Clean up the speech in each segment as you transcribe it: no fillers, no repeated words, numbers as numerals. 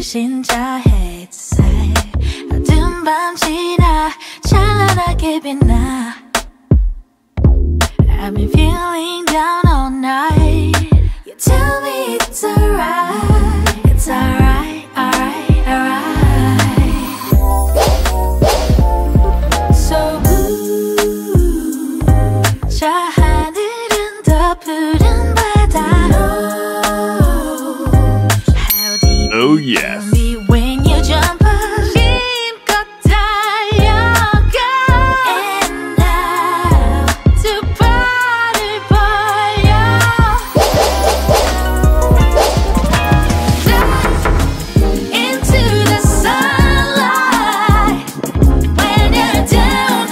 불신자해 어두운 밤 지나 찬란하게 빛나 I've been feeling down all night You tell me it's alright It's alright, alright, alright So ooh 저 하늘은 더 푸른 바다 Oh yes. When you jump 힘껏 달려가 And now 두 발을 벌려 Dive into the sunlight When you're down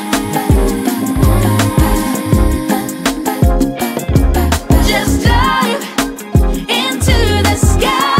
Just dive into the sky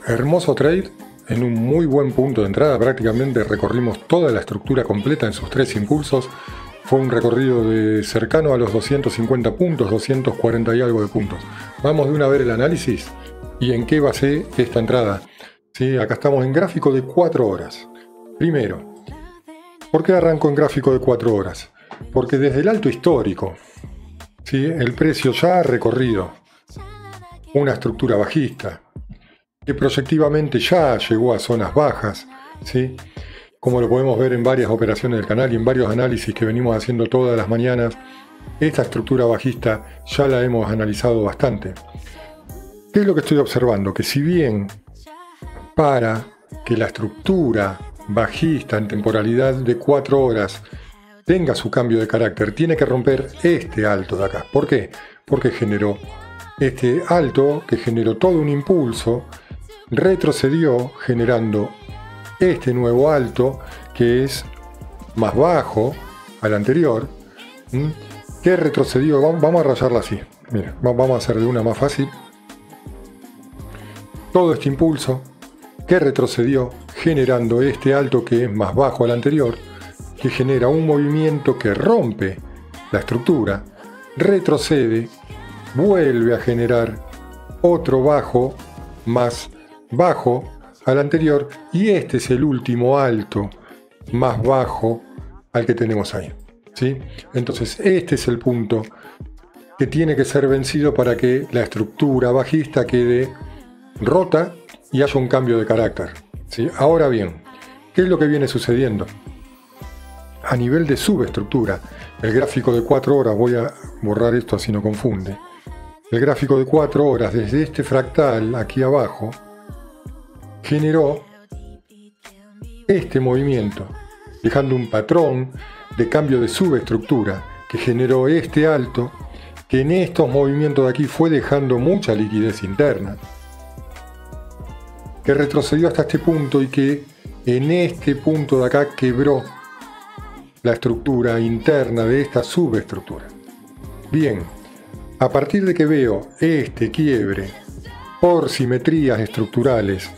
Hermoso trade, en un muy buen punto de entrada, prácticamente recorrimos toda la estructura completa en sus 3 impulsos. Fue un recorrido de cercano a los 250 puntos, 240 y algo de puntos. Vamos de una vez el análisis y en qué basé esta entrada. ¿Sí? Acá estamos en gráfico de 4 horas. Primero, ¿por qué arranco en gráfico de 4 horas? Porque desde el alto histórico, ¿sí? El precio ya ha recorrido una estructura bajista, que proyectivamente ya llegó a zonas bajas, ¿sí? Como lo podemos ver en varias operaciones del canal y en varios análisis que venimos haciendo todas las mañanas, esta estructura bajista ya la hemos analizado bastante. ¿Qué es lo que estoy observando? Que si bien para que la estructura bajista en temporalidad de 4 horas tenga su cambio de carácter, tiene que romper este alto de acá. ¿Por qué? Porque generó este alto que generó todo un impulso, retrocedió generando este nuevo alto que es más bajo al anterior, que retrocedió. Vamos a rayarla así. Mira, vamos a hacer de una más fácil. Todo este impulso que retrocedió generando este alto que es más bajo al anterior, que genera un movimiento que rompe la estructura, retrocede, vuelve a generar otro bajo más bajo al anterior, y este es el último alto más bajo al que tenemos ahí, ¿sí? Entonces este es el punto que tiene que ser vencido para que la estructura bajista quede rota y haya un cambio de carácter, ¿sí? Ahora bien, ¿qué es lo que viene sucediendo? A nivel de subestructura, el gráfico de 4 horas, voy a borrar esto así no confunde, el gráfico de 4 horas desde este fractal aquí abajo generó este movimiento, dejando un patrón de cambio de subestructura que generó este alto, que en estos movimientos de aquí fue dejando mucha liquidez interna, que retrocedió hasta este punto y que en este punto de acá quebró la estructura interna de esta subestructura. Bien, a partir de que veo este quiebre por simetrías estructurales,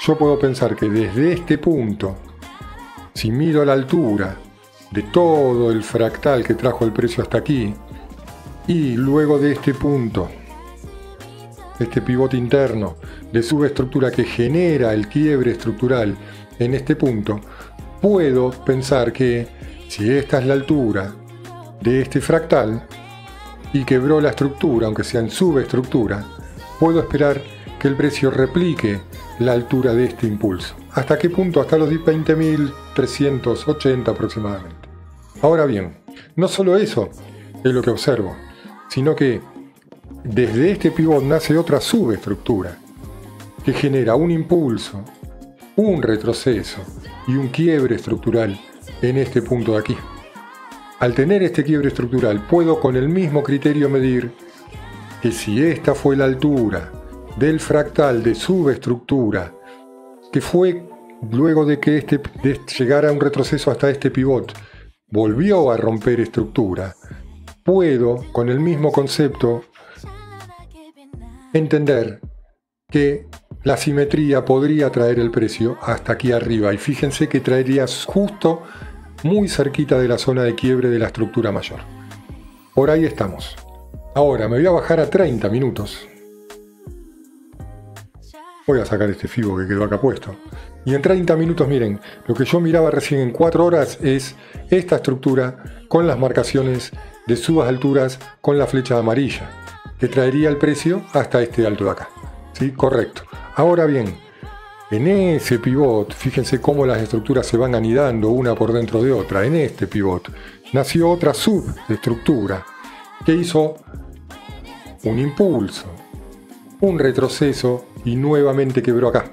yo puedo pensar que desde este punto, si mido la altura de todo el fractal que trajo el precio hasta aquí, y luego de este punto, este pivote interno de subestructura que genera el quiebre estructural en este punto, puedo pensar que si esta es la altura de este fractal y quebró la estructura, aunque sea en subestructura, puedo esperar que el precio replique la altura de este impulso. ¿Hasta qué punto? Hasta los 20.380 aproximadamente. Ahora bien, no solo eso es lo que observo, sino que desde este pivot nace otra subestructura que genera un impulso, un retroceso y un quiebre estructural en este punto de aquí. Al tener este quiebre estructural, puedo con el mismo criterio medir que si esta fue la altura del fractal de subestructura, que fue luego de que llegara a un retroceso hasta este pivot, volvió a romper estructura, puedo con el mismo concepto entender que la simetría podría traer el precio hasta aquí arriba, y fíjense que traería justo muy cerquita de la zona de quiebre de la estructura mayor. Por ahí estamos. Ahora me voy a bajar a 30 minutos. Voy a sacar este FIBO que quedó acá puesto. Y en 30 minutos, miren, lo que yo miraba recién en 4 horas es esta estructura con las marcaciones de subas alturas con la flecha amarilla, que traería el precio hasta este alto de acá. ¿Sí? Correcto. Ahora bien, en ese pivot, fíjense cómo las estructuras se van anidando una por dentro de otra. En este pivot nació otra subestructura que hizo un impulso, un retroceso y nuevamente quebró acá.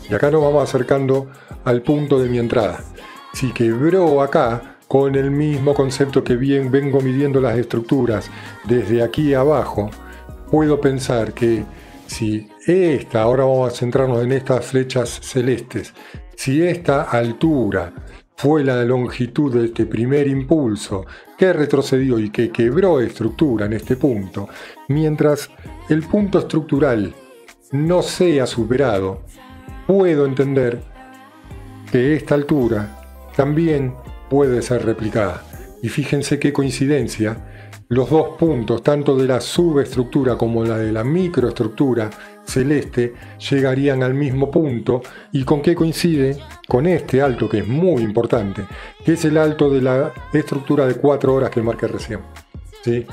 Y acá nos vamos acercando al punto de mi entrada. Si quebró acá, con el mismo concepto que bien vengo midiendo las estructuras desde aquí abajo, puedo pensar que si esta, ahora vamos a centrarnos en estas flechas celestes, si esta altura fue la longitud de este primer impulso que retrocedió y que quebró estructura en este punto, mientras el punto estructural no sea superado, puedo entender que esta altura también puede ser replicada. Y fíjense qué coincidencia, los dos puntos, tanto de la subestructura como la de la microestructura celeste, llegarían al mismo punto. ¿Y con qué coincide? Con este alto que es muy importante, que es el alto de la estructura de 4 horas que marqué recién. ¿Sí?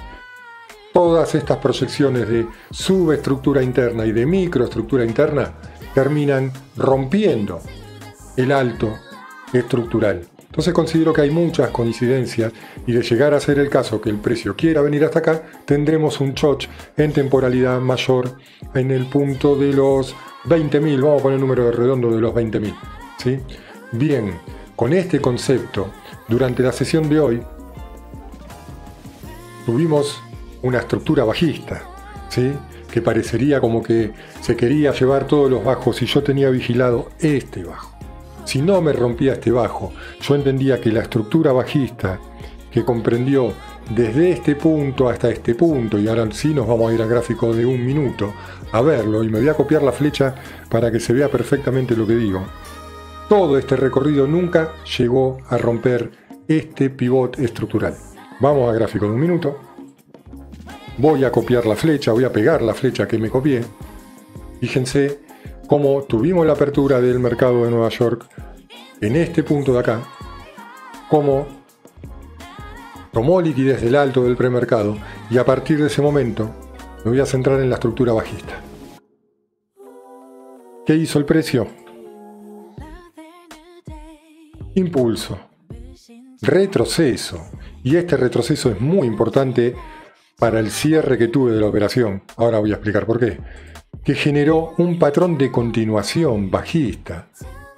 Todas estas proyecciones de subestructura interna y de microestructura interna terminan rompiendo el alto estructural. Entonces considero que hay muchas coincidencias, y de llegar a ser el caso que el precio quiera venir hasta acá, tendremos un choch en temporalidad mayor en el punto de los 20.000, vamos a poner el número redondo de los 20.000. ¿Sí? Bien, con este concepto, durante la sesión de hoy, tuvimos una estructura bajista, ¿sí? Que parecería como que se quería llevar todos los bajos y yo tenía vigilado este bajo. Si no me rompía este bajo, yo entendía que la estructura bajista, que comprendió desde este punto hasta este punto, y ahora sí nos vamos a ir al gráfico de 1 minuto a verlo, y me voy a copiar la flecha para que se vea perfectamente lo que digo. Todo este recorrido nunca llegó a romper este pivot estructural. Vamos al gráfico de 1 minuto. Voy a copiar la flecha, voy a pegar la flecha que me copié. Fíjense cómo tuvimos la apertura del mercado de Nueva York en este punto de acá, cómo tomó liquidez del alto del premercado, y a partir de ese momento me voy a centrar en la estructura bajista. ¿Qué hizo el precio? Impulso, retroceso, y este retroceso es muy importante para el cierre que tuve de la operación. Ahora voy a explicar por qué. Que generó un patrón de continuación bajista,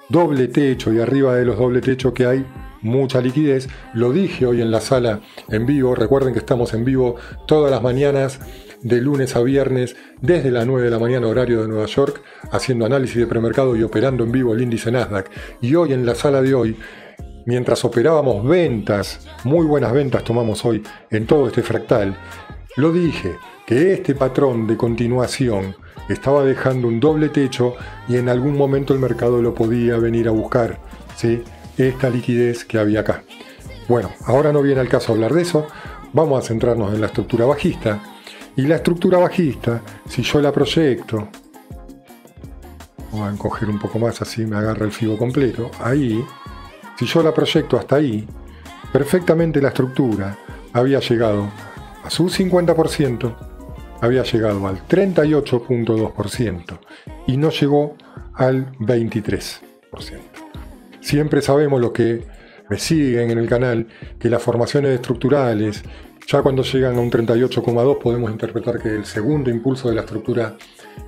doble techo, y arriba de los doble techos que hay mucha liquidez. Lo dije hoy en la sala en vivo. Recuerden que estamos en vivo todas las mañanas, de lunes a viernes, desde las 9 de la mañana horario de Nueva York, haciendo análisis de premercado y operando en vivo el índice Nasdaq. Y hoy en la sala de hoy, mientras operábamos ventas, muy buenas ventas tomamos hoy en todo este fractal, lo dije, que este patrón de continuación estaba dejando un doble techo y en algún momento el mercado lo podía venir a buscar, ¿sí? Esta liquidez que había acá. Bueno, ahora no viene al caso hablar de eso, vamos a centrarnos en la estructura bajista. Y la estructura bajista, si yo la proyecto, vamos a encoger un poco más así me agarra el FIBO completo, ahí, si yo la proyecto hasta ahí, perfectamente la estructura había llegado a su 50%, había llegado al 38.2% y no llegó al 23%. Siempre sabemos, los que me siguen en el canal, que las formaciones estructurales, ya cuando llegan a un 38,2 podemos interpretar que el segundo impulso de la estructura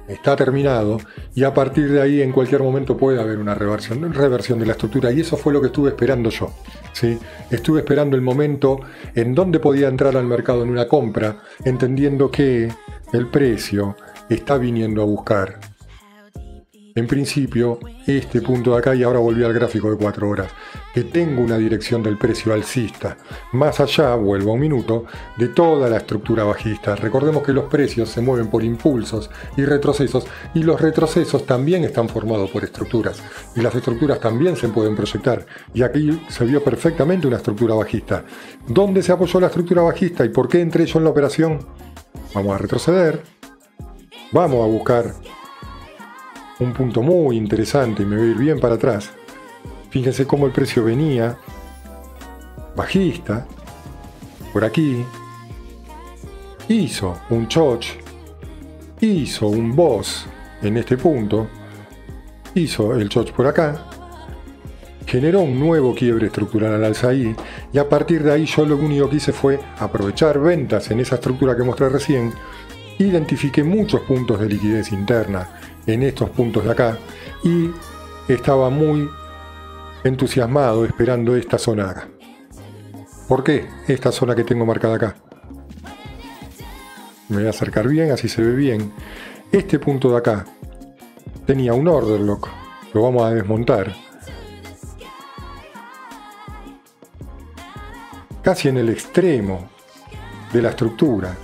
está terminado y a partir de ahí en cualquier momento puede haber una reversión de la estructura, y eso fue lo que estuve esperando yo, ¿sí? Estuve esperando el momento en donde podía entrar al mercado en una compra, entendiendo que el precio está viniendo a buscar en principio este punto de acá, y ahora volví al gráfico de 4 horas, que tengo una dirección del precio alcista, más allá, vuelvo a un minuto, de toda la estructura bajista. Recordemos que los precios se mueven por impulsos y retrocesos, y los retrocesos también están formados por estructuras, y las estructuras también se pueden proyectar, y aquí se vio perfectamente una estructura bajista. ¿Dónde se apoyó la estructura bajista y por qué entré yo en la operación? Vamos a retroceder, vamos a buscar un punto muy interesante y me voy a ir bien para atrás. Fíjense cómo el precio venía bajista por aquí, hizo un choch, hizo un boss en este punto, hizo el choch por acá, generó un nuevo quiebre estructural al alza ahí, y a partir de ahí yo lo único que hice fue aprovechar ventas en esa estructura que mostré recién. Identifiqué muchos puntos de liquidez interna en estos puntos de acá y estaba muy entusiasmado esperando esta zona acá. ¿Por qué esta zona que tengo marcada acá? Me voy a acercar bien, así se ve bien. Este punto de acá tenía un order lock, lo vamos a desmontar. Casi en el extremo de la estructura,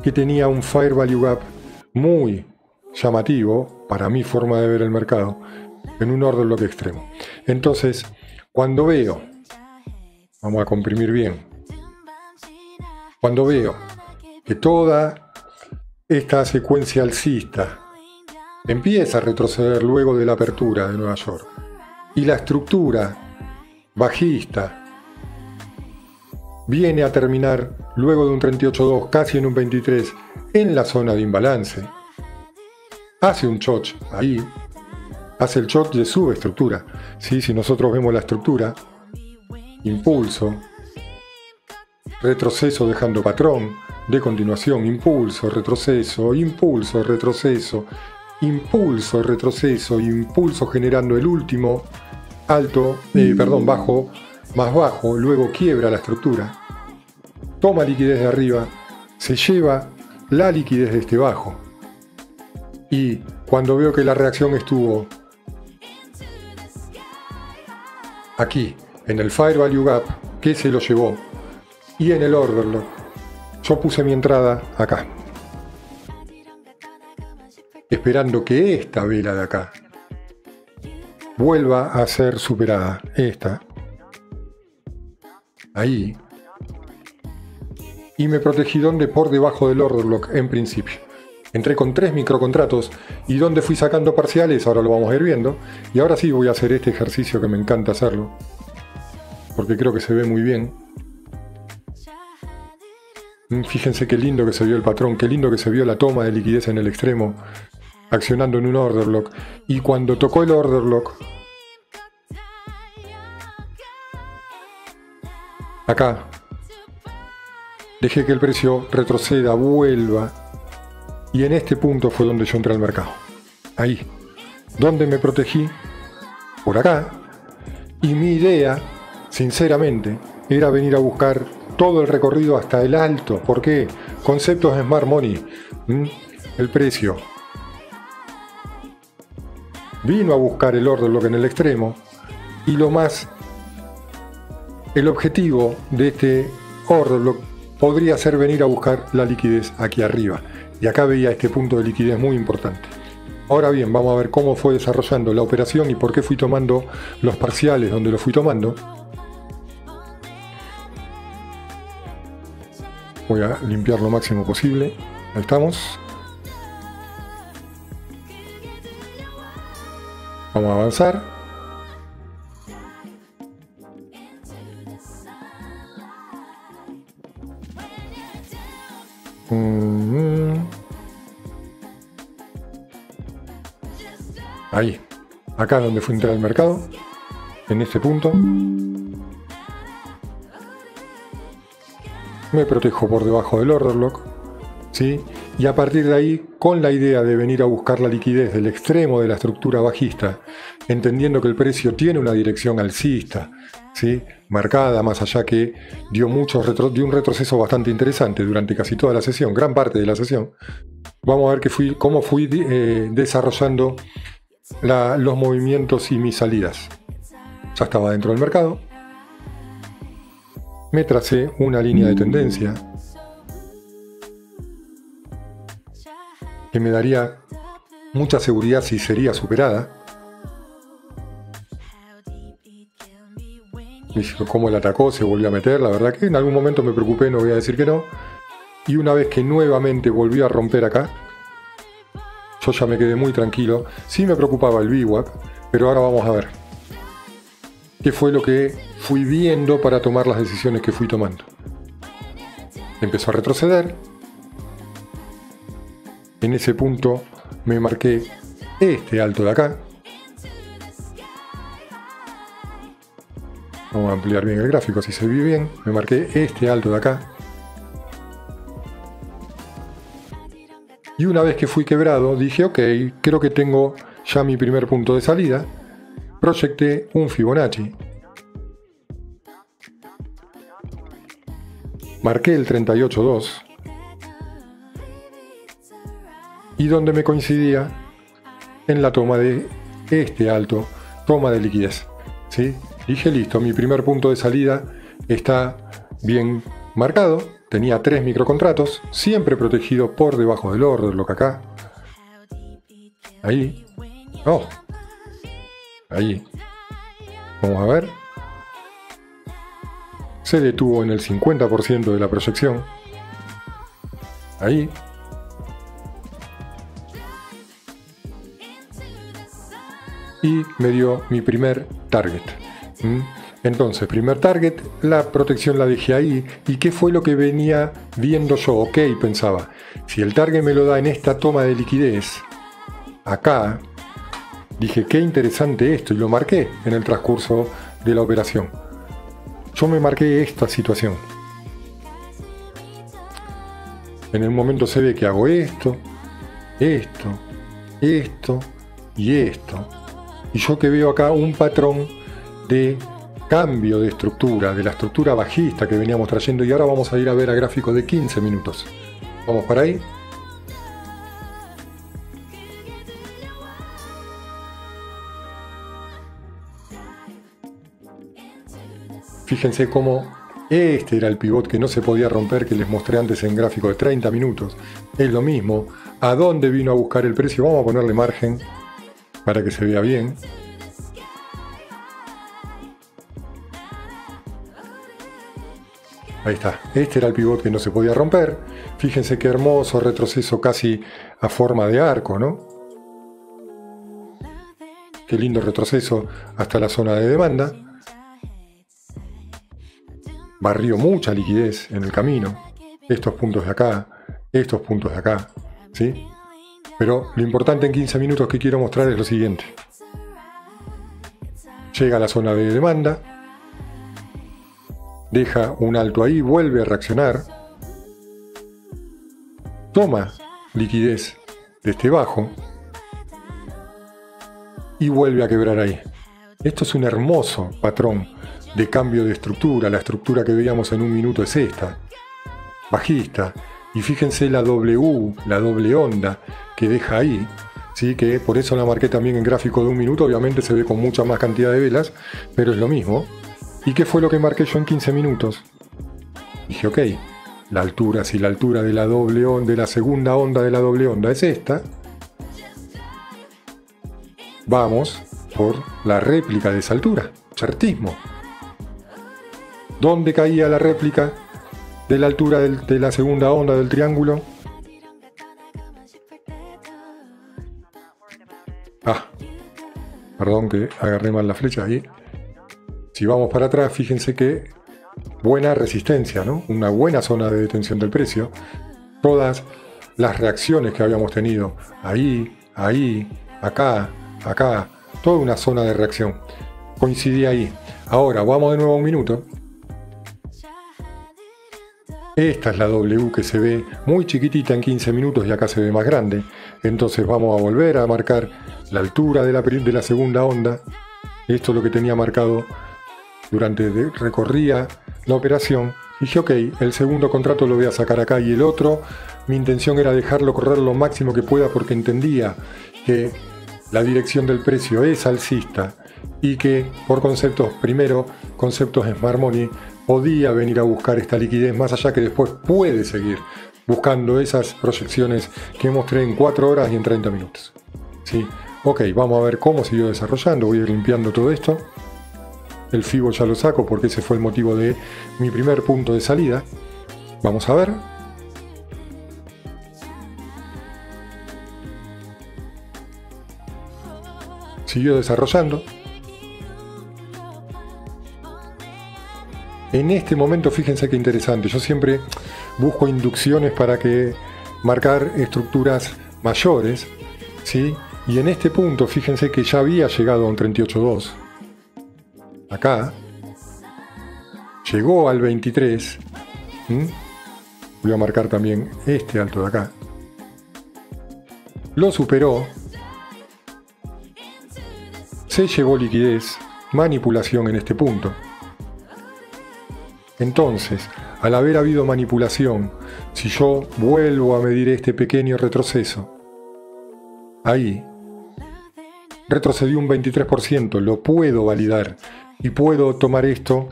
que tenía un Fair Value Gap muy llamativo, para mi forma de ver el mercado, en un order block extremo. Entonces, cuando veo, vamos a comprimir bien, cuando veo que toda esta secuencia alcista empieza a retroceder luego de la apertura de Nueva York, y la estructura bajista viene a terminar luego de un 38.2, casi en un 23, en la zona de imbalance, hace un choch ahí, hace el choch de subestructura. ¿Sí? Si nosotros vemos la estructura, impulso, retroceso dejando patrón, de continuación impulso, retroceso, impulso, retroceso, impulso, retroceso, impulso generando el último bajo, más bajo, luego quiebra la estructura, toma liquidez de arriba, se lleva la liquidez de este bajo, y cuando veo que la reacción estuvo aquí, en el Fair Value Gap, que se lo llevó, y en el Order Lock, yo puse mi entrada acá, esperando que esta vela de acá vuelva a ser superada, esta, ahí, y me protegí donde por debajo del order block en principio. Entré con 3 microcontratos y donde fui sacando parciales, ahora lo vamos a ir viendo, y ahora sí voy a hacer este ejercicio que me encanta hacerlo, porque creo que se ve muy bien. Fíjense qué lindo que se vio el patrón, qué lindo que se vio la toma de liquidez en el extremo, accionando en un order block, y cuando tocó el order block, acá, dejé que el precio retroceda, vuelva, y en este punto fue donde yo entré al mercado. Ahí, donde me protegí, por acá, y mi idea sinceramente, era venir a buscar todo el recorrido hasta el alto. ¿Por qué? Conceptos de Smart Money. El precio vino a buscar el order block en el extremo y el objetivo de este order block podría ser venir a buscar la liquidez aquí arriba. Y acá veía este punto de liquidez muy importante. Ahora bien, vamos a ver cómo fue desarrollando la operación y por qué fui tomando los parciales donde los fui tomando. Voy a limpiar lo máximo posible. Ahí estamos. Vamos a avanzar. Ahí, acá donde fue entrar al mercado, en este punto. Me protejo por debajo del order block, ¿sí? Y a partir de ahí, con la idea de venir a buscar la liquidez del extremo de la estructura bajista, entendiendo que el precio tiene una dirección alcista, ¿sí? Marcada, más allá que dio un retroceso bastante interesante durante casi toda la sesión, gran parte de la sesión. Vamos a ver cómo fui desarrollando los movimientos y mis salidas. Ya estaba dentro del mercado. Me tracé una línea de tendencia que me daría mucha seguridad si sería superada. Como la atacó, se volvió a meter. La verdad que en algún momento me preocupé, no voy a decir que no. Y una vez que nuevamente volvió a romper acá, yo ya me quedé muy tranquilo. Sí me preocupaba el VWAP, pero ahora vamos a ver qué fue lo que fui viendo para tomar las decisiones que fui tomando. Empezó a retroceder. En ese punto me marqué este alto de acá. Vamos a ampliar bien el gráfico, así se ve bien. Me marqué este alto de acá. Y una vez que fui quebrado, dije, ok, creo que tengo ya mi primer punto de salida. Proyecté un Fibonacci. Marqué el 38.2. Y donde me coincidía en la toma de este alto, toma de liquidez. ¿Sí? Dije, listo, mi primer punto de salida está bien marcado. Tenía 3 microcontratos, siempre protegido por debajo del order block acá. Ahí. Oh. Ahí. Vamos a ver. Se detuvo en el 50% de la proyección. Ahí. Y me dio mi primer target. Entonces, primer target, la protección la dejé ahí. ¿Y qué fue lo que venía viendo yo? Ok, pensaba, si el target me lo da en esta toma de liquidez, acá, dije, qué interesante esto, y lo marqué en el transcurso de la operación. Yo me marqué esta situación. En el momento se ve que hago esto, esto, esto y esto. Y yo que veo acá un patrón de cambio de estructura, de la estructura bajista que veníamos trayendo, y ahora vamos a ir a ver a gráfico de 15 minutos. Vamos para ahí. Fíjense cómo este era el pivot que no se podía romper, que les mostré antes en gráfico de 30 minutos. Es lo mismo. ¿A dónde vino a buscar el precio? Vamos a ponerle margen para que se vea bien. Ahí está, este era el pivot que no se podía romper. Fíjense qué hermoso retroceso casi a forma de arco, ¿no? Qué lindo retroceso hasta la zona de demanda. Barrió mucha liquidez en el camino. Estos puntos de acá, estos puntos de acá, ¿sí? Pero lo importante en 15 minutos que quiero mostrar es lo siguiente. Llega a la zona de demanda. Deja un alto ahí, vuelve a reaccionar, toma liquidez de este bajo y vuelve a quebrar ahí. Esto es un hermoso patrón de cambio de estructura. La estructura que veíamos en un minuto es esta, bajista. Y fíjense la W, la doble onda que deja ahí, ¿sí? Que por eso la marqué también en gráfico de un minuto. Obviamente se ve con mucha más cantidad de velas, pero es lo mismo. ¿Y qué fue lo que marqué yo en 15 minutos? Dije, ok, la altura, si la altura de la doble onda, de la segunda onda de la doble onda es esta, vamos por la réplica de esa altura, chartismo. ¿Dónde caía la réplica de la altura de la segunda onda del triángulo? Perdón que agarré mal la flecha ahí. Si vamos para atrás, fíjense que buena resistencia, ¿no? Una buena zona de detención del precio. Todas las reacciones que habíamos tenido, ahí, acá, toda una zona de reacción. Coincidía ahí. Ahora, vamos de nuevo a un minuto. Esta es la W que se ve muy chiquitita en 15 minutos y acá se ve más grande. Entonces vamos a volver a marcar la altura de la segunda onda. Esto es lo que tenía marcado durante recorría la operación. Dije, ok, el segundo contrato lo voy a sacar acá y el otro. Mi intención era dejarlo correr lo máximo que pueda porque entendía que la dirección del precio es alcista y que por conceptos, primero, conceptos Smart Money, podía venir a buscar esta liquidez, más allá que después puede seguir buscando esas proyecciones que mostré en 4 horas y en 30 minutos. ¿Sí? Ok, vamos a ver cómo siguió desarrollando. Voy a ir limpiando todo esto. El FIBO ya lo saco porque ese fue el motivo de mi primer punto de salida. Vamos a ver. Siguió desarrollando. En este momento, fíjense qué interesante. Yo siempre busco inducciones para que marcar estructuras mayores, ¿sí? Y en este punto, fíjense que ya había llegado a un 38.2. Acá. Llegó al 23. Voy a marcar también este alto de acá. Lo superó. Se llevó liquidez, manipulación en este punto. Entonces, al haber habido manipulación, si yo vuelvo a medir este pequeño retroceso, ahí, retrocedió un 23%, lo puedo validar y puedo tomar esto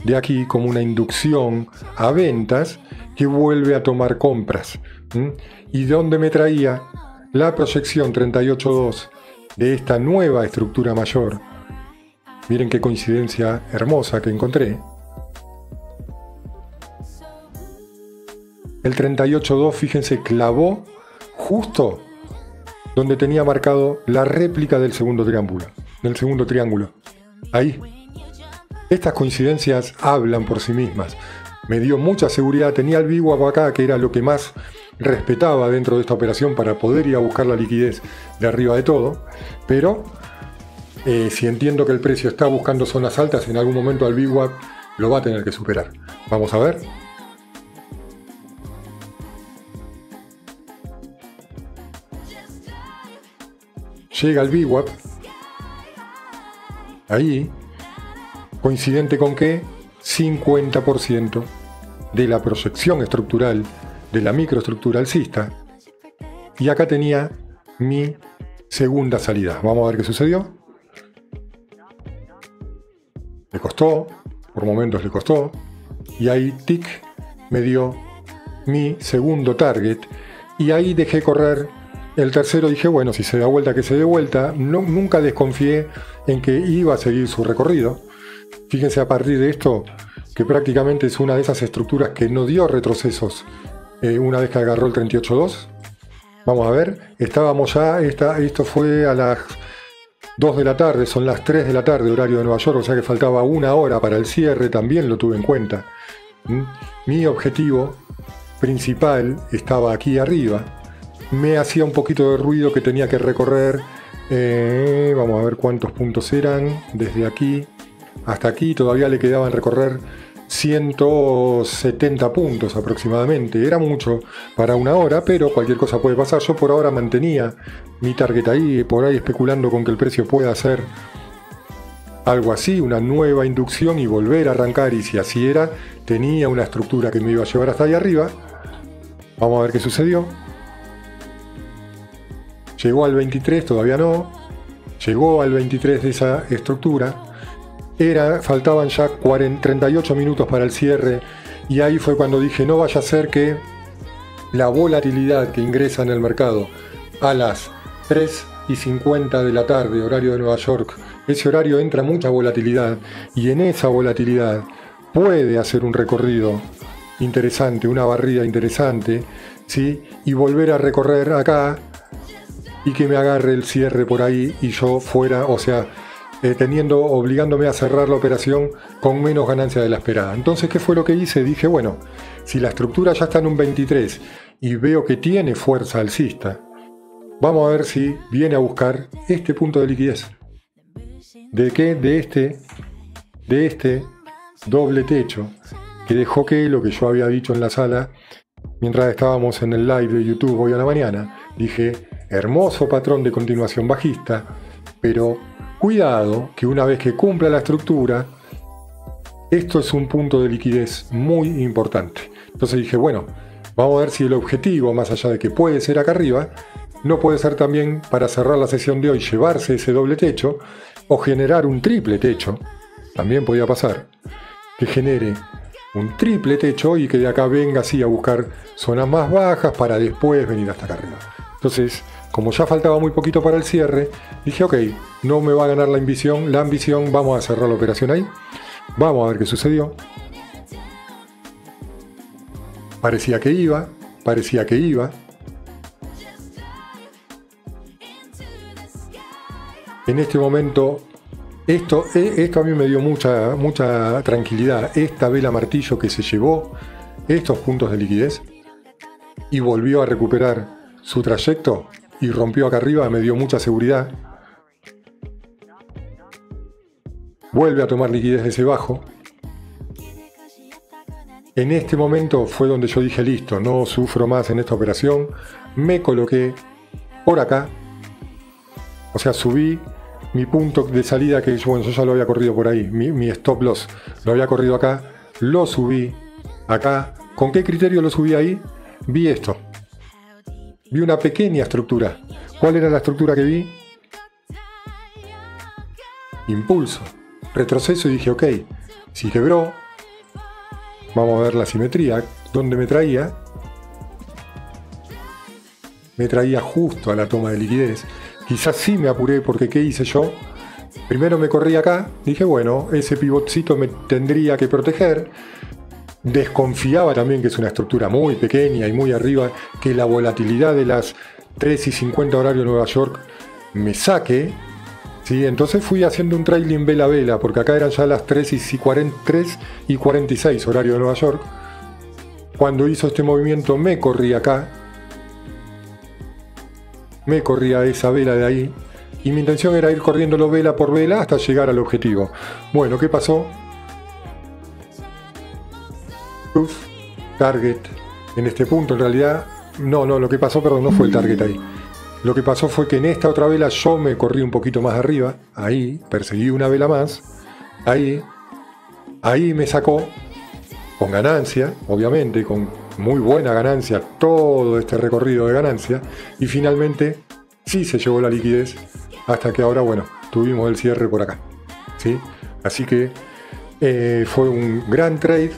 de aquí como una inducción a ventas que vuelve a tomar compras. ¿Y dónde me traía la proyección 38.2 de esta nueva estructura mayor? Miren qué coincidencia hermosa que encontré. El 38.2, fíjense, clavó justo donde tenía marcado la réplica del segundo triángulo. Ahí. Estas coincidencias hablan por sí mismas. Me dio mucha seguridad. Tenía el VWAP acá, que era lo que más respetaba dentro de esta operación para poder ir a buscar la liquidez de arriba de todo. Pero si entiendo que el precio está buscando zonas altas, en algún momento al VWAP lo va a tener que superar. Vamos a ver. Llega el VWAP, ahí, coincidente con que 50% de la proyección estructural de la microestructura alcista, y acá tenía mi segunda salida. Vamos a ver qué sucedió. Le costó, por momentos le costó, y ahí, tic, me dio mi segundo target, y ahí dejé correr. El tercero dije, bueno, si se da vuelta, que se dé vuelta. Nunca desconfié en que iba a seguir su recorrido. Fíjense a partir de esto, que prácticamente es una de esas estructuras que no dio retrocesos una vez que agarró el 38.2. Vamos a ver, estábamos ya, esto fue a las 2 de la tarde, son las 3 de la tarde, horario de Nueva York, o sea que faltaba 1 hora para el cierre, también lo tuve en cuenta. Mi objetivo principal estaba aquí arriba. Me hacía un poquito de ruido que tenía que recorrer, vamos a ver cuántos puntos eran, desde aquí hasta aquí todavía le quedaban recorrer 170 puntos aproximadamente. Era mucho para 1 hora, pero cualquier cosa puede pasar. Yo por ahora mantenía mi target ahí, por ahí especulando con que el precio pueda hacer algo así, una nueva inducción y volver a arrancar, y si así era, tenía una estructura que me iba a llevar hasta ahí arriba. Vamos a ver qué sucedió. Llegó al 23, todavía no. Llegó al 23 de esa estructura. Faltaban ya 38 minutos para el cierre, y ahí fue cuando dije, no vaya a ser que la volatilidad que ingresa en el mercado a las 3:50 de la tarde, horario de Nueva York, ese horario entra mucha volatilidad, y en esa volatilidad puede hacer un recorrido interesante, una barrida interesante, ¿sí? Y volver a recorrer acá y que me agarre el cierre por ahí y yo fuera, o sea, obligándome a cerrar la operación con menos ganancia de la esperada. Entonces, ¿qué fue lo que hice? Dije, bueno, si la estructura ya está en un 23 y veo que tiene fuerza alcista, vamos a ver si viene a buscar este punto de liquidez. ¿De qué? De este doble techo que dejó que lo que yo había dicho en la sala mientras estábamos en el live de YouTube hoy a la mañana. Dije, hermoso patrón de continuación bajista, pero cuidado que una vez que cumpla la estructura, esto es un punto de liquidez muy importante. Entonces dije, bueno, vamos a ver si el objetivo, más allá de que puede ser acá arriba, no puede ser también para cerrar la sesión de hoy llevarse ese doble techo o generar un triple techo. También podía pasar que genere un triple techo y que de acá venga así a buscar zonas más bajas para después venir hasta acá arriba. Entonces, como ya faltaba muy poquito para el cierre, dije, ok, no me va a ganar la ambición, vamos a cerrar la operación ahí. Vamos a ver qué sucedió. Parecía que iba. En este momento, esto a mí me dio mucha tranquilidad. Esta vela martillo que se llevó estos puntos de liquidez y volvió a recuperar su trayecto y rompió acá arriba, me dio mucha seguridad. Vuelve a tomar liquidez de ese bajo. En este momento fue donde yo dije, listo, no sufro más en esta operación. Me coloqué por acá. O sea, subí mi punto de salida, que bueno, yo ya lo había corrido por ahí. Mi stop loss lo había corrido acá. Lo subí acá. ¿Con qué criterio lo subí ahí? Vi esto. Vi una pequeña estructura. ¿Cuál era la estructura que vi? Impulso. Retroceso, y dije, ok, si quebró, vamos a ver la simetría. ¿Dónde me traía? Me traía justo a la toma de liquidez. Quizás sí me apuré porque ¿qué hice yo? Primero me corrí acá. Dije, bueno, ese pivotcito me tendría que proteger. Desconfiaba también que es una estructura muy pequeña y muy arriba, que la volatilidad de las 3:50 horario de Nueva York me saque, ¿sí? Entonces fui haciendo un trailing vela a vela, porque acá eran ya las 3:46 horario de Nueva York. Cuando hizo este movimiento me corrí acá, me corrí a esa vela de ahí, y mi intención era ir corriéndolo vela por vela hasta llegar al objetivo. Bueno, ¿qué pasó? Target en este punto, en realidad lo que pasó, perdón, no fue el target ahí. Lo que pasó fue que en esta otra vela yo me corrí un poquito más arriba, ahí perseguí una vela más, ahí me sacó con ganancia, obviamente con muy buena ganancia, todo este recorrido de ganancia, y finalmente sí se llevó la liquidez hasta que ahora, bueno, tuvimos el cierre por acá, ¿sí? Así que fue un gran trade.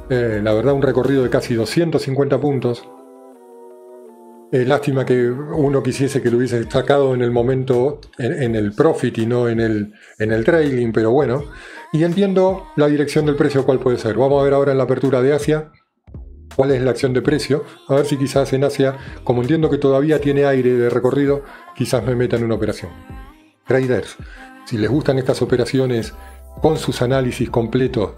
La verdad, un recorrido de casi 250 puntos. Lástima que uno quisiese que lo hubiese sacado en el momento, en el profit y no en el trailing, pero bueno. Y entiendo la dirección del precio, cuál puede ser. Vamos a ver ahora en la apertura de Asia cuál es la acción de precio. A ver si quizás en Asia, como entiendo que todavía tiene aire de recorrido, quizás me meta en una operación. Traders, si les gustan estas operaciones con sus análisis completos,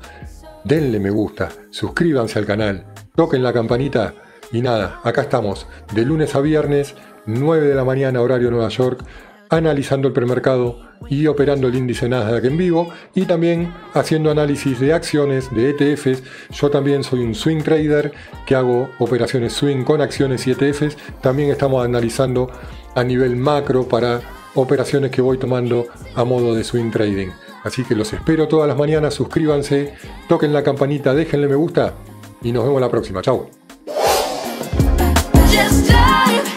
denle me gusta, suscríbanse al canal, toquen la campanita y nada, acá estamos, de lunes a viernes, 9 de la mañana horario Nueva York, analizando el premercado y operando el índice Nasdaq en vivo, y también haciendo análisis de acciones, de ETFs. Yo también soy un swing trader que hago operaciones swing con acciones y ETFs. También estamos analizando a nivel macro para operaciones que voy tomando a modo de swing trading. Así que los espero todas las mañanas, suscríbanse, toquen la campanita, déjenle me gusta y nos vemos la próxima. Chau. Just dive.